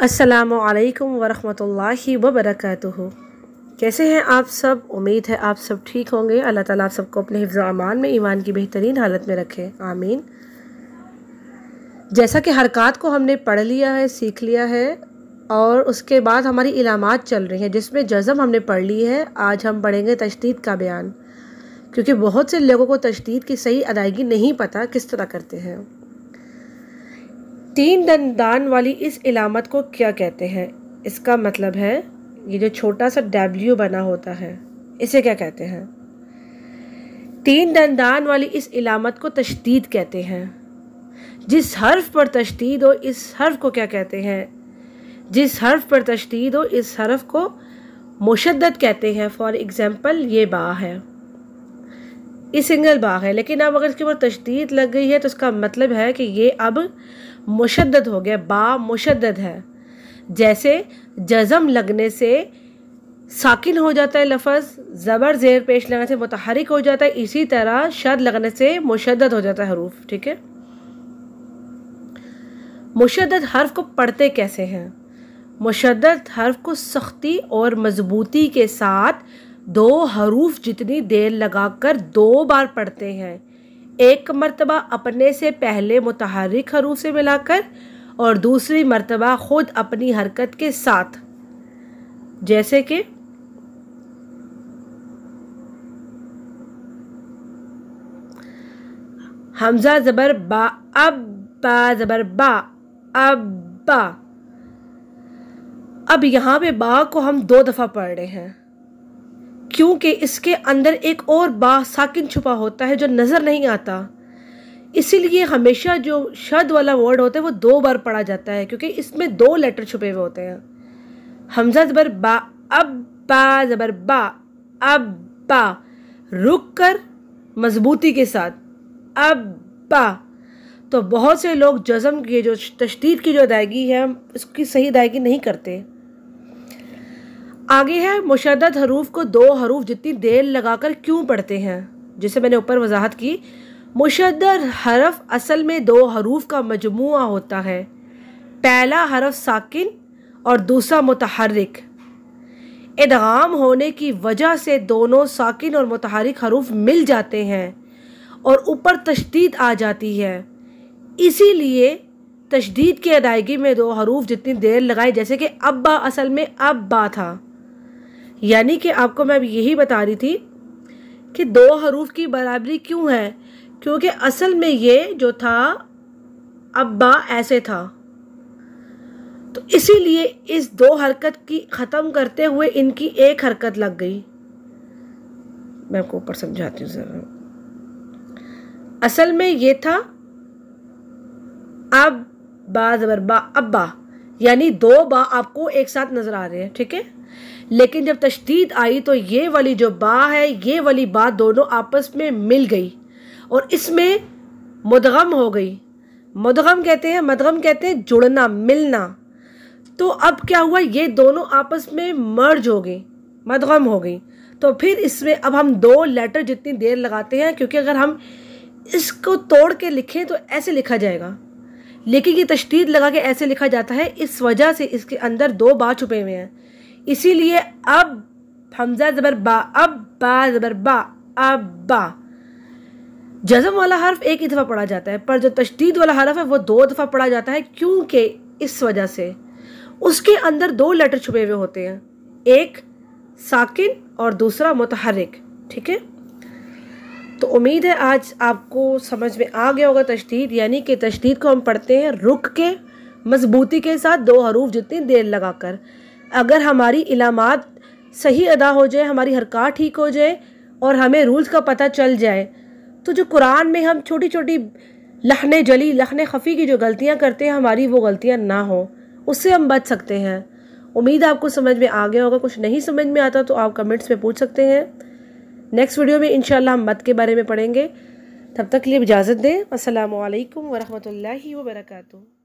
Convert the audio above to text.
अस्सलामुअलैकुम वरहमतुल्लाहि वबरकातुहू। कैसे हैं आप सब? उम्मीद है आप सब ठीक होंगे। अल्लाह ताला आप सबको अपने हिफ्ज़ अमान में ईमान की बेहतरीन हालत में रखे, आमीन। जैसा कि हरकात को हमने पढ़ लिया है, सीख लिया है, और उसके बाद हमारी इलामात चल रही हैं जिसमें जज़म हमने पढ़ ली है। आज हम पढ़ेंगे तशदीद का बयान, क्योंकि बहुत से लोगों को तशदीद की सही अदायगी नहीं पता किस तरह करते हैं। तीन दंदान वाली इस इलामत को क्या कहते हैं? इसका मतलब है ये जो छोटा सा W बना होता है, इसे क्या कहते हैं? तीन दंदान वाली इस इलामत को तशदीद कहते हैं। जिस हर्फ पर तशदीद हो इस हर्फ को क्या कहते हैं? जिस हर्फ पर तशदीद हो इस हर्फ को मुशद्दद कहते हैं। फॉर एग्जाम्पल, ये बा है, ये सिंगल बा है, लेकिन अब अगर इसके ऊपर तशदीद लग गई है तो इसका मतलब है कि ये अब मुशद्दद हो गया, बा मुशद्दद है। जैसे जज़म लगने से साकिन हो जाता है लफ्ज़, ज़बर ज़ेर पेश लगने से मुतहरिक हो जाता है, इसी तरह शद लगने से मुशद्दद हो जाता है हरूफ। ठीक है, मुशद्दद हर्फ को पढ़ते कैसे हैं? मुशद्दद हर्फ को सख्ती और मजबूती के साथ दो हरूफ जितनी देर लगाकर 2 बार पढ़ते हैं। एक मर्तबा अपने से पहले मुतहरिक हरूफ से मिलाकर और दूसरी मर्तबा खुद अपनी हरकत के साथ। जैसे कि हमजा ज़बर बा, अब बा ज़बर बा, अब बा। अब यहाँ पे बा को हम 2 दफ़ा पढ़ रहे हैं, क्योंकि इसके अंदर एक और बा साकिन छुपा होता है जो नज़र नहीं आता। इसीलिए हमेशा जो शद वाला वर्ड होता है वो 2 बार पढ़ा जाता है, क्योंकि इसमें 2 लेटर छुपे हुए होते हैं। हमजा ज़बर बा, अब बा ज़बर बा, अब बा, रुक कर मजबूती के साथ, अब बा। तो बहुत से लोग जज़म की जो तशदीद की जो अदायगी है इसकी सही अदायगी नहीं करते। आगे है मुशद्दद हरूफ को 2 हरूफ जितनी देर लगाकर क्यों पढ़ते हैं? जिसे मैंने ऊपर वजाहत की। मुशद्दद हरफ असल में 2 हरूफ का मजमुआ होता है, पहला हरफ साकिन और दूसरा मुतहर्रिक। इदगाम होने की वजह से दोनों साकिन और मुतहर्रिक हरूफ मिल जाते हैं और ऊपर तशदीद आ जाती है। इसीलिए तशदीद की अदायगी में 2 हरूफ जितनी देर लगाई, जैसे कि अब्बा असल में अब बा था। यानी कि आपको मैं यही बता रही थी कि 2 हरूफ की बराबरी क्यों है, क्योंकि असल में ये जो था अब्बा ऐसे था, तो इसीलिए इस 2 हरकत की ख़त्म करते हुए इनकी एक हरकत लग गई। मैं आपको ऊपर समझाती हूँ ज़रा। असल में ये था अब बा ज़बर बा, अब्बा, यानी 2 बा आपको एक साथ नज़र आ रहे हैं। ठीक है, लेकिन जब तशदीद आई तो ये वाली जो बा है, ये वाली बा दोनों आपस में मिल गई और इसमें मुदगम हो गई। मुदगम कहते हैं, मदगम कहते हैं जुड़ना, मिलना। तो अब क्या हुआ, ये दोनों आपस में मर्ज हो गई, मदगम हो गई। तो फिर इसमें अब हम 2 लेटर जितनी देर लगाते हैं, क्योंकि अगर हम इसको तोड़ के लिखें तो ऐसे लिखा जाएगा, लेकिन ये तशदीद लगा के ऐसे लिखा जाता है, इस वजह से इसके अंदर 2 बा छुपे हुए हैं। इसीलिए अब हमजा ज़बर बा, अब बा ज़बर बा, अब बा। जज़म वाला हर्फ एक ही दफ़ा पढ़ा जाता है, पर जो तशदीद वाला हर्फ है वो 2 दफ़ा पढ़ा जाता है, क्योंकि इस वजह से उसके अंदर 2 लेटर छुपे हुए होते हैं, एक साकिन और दूसरा मुतहर्रिक। ठीक है, तो उम्मीद है आज आपको समझ में आ गया होगा तशदीद। यानी कि तशदीद को हम पढ़ते हैं रुक के, मजबूती के साथ, 2 हरूफ जितनी देर लगाकर। अगर हमारी इलामात सही अदा हो जाए, हमारी हरकत ठीक हो जाए और हमें रूल्स का पता चल जाए, तो जो कुरान में हम छोटी छोटी लहने जली, लहने खफ़ी की जो गलतियां करते हैं, हमारी वो गलतियां ना हो, उससे हम बच सकते हैं। उम्मीद है आपको समझ में आ गया होगा। कुछ नहीं समझ में आता तो आप कमेंट्स में पूछ सकते हैं। नेक्स्ट वीडियो में इंशाल्लाह हम मत के बारे में पढ़ेंगे। तब तक के लिए इजाज़त दें। अस्सलामु अलैकुम वरहमतुल्लाहि वबरकातुहू।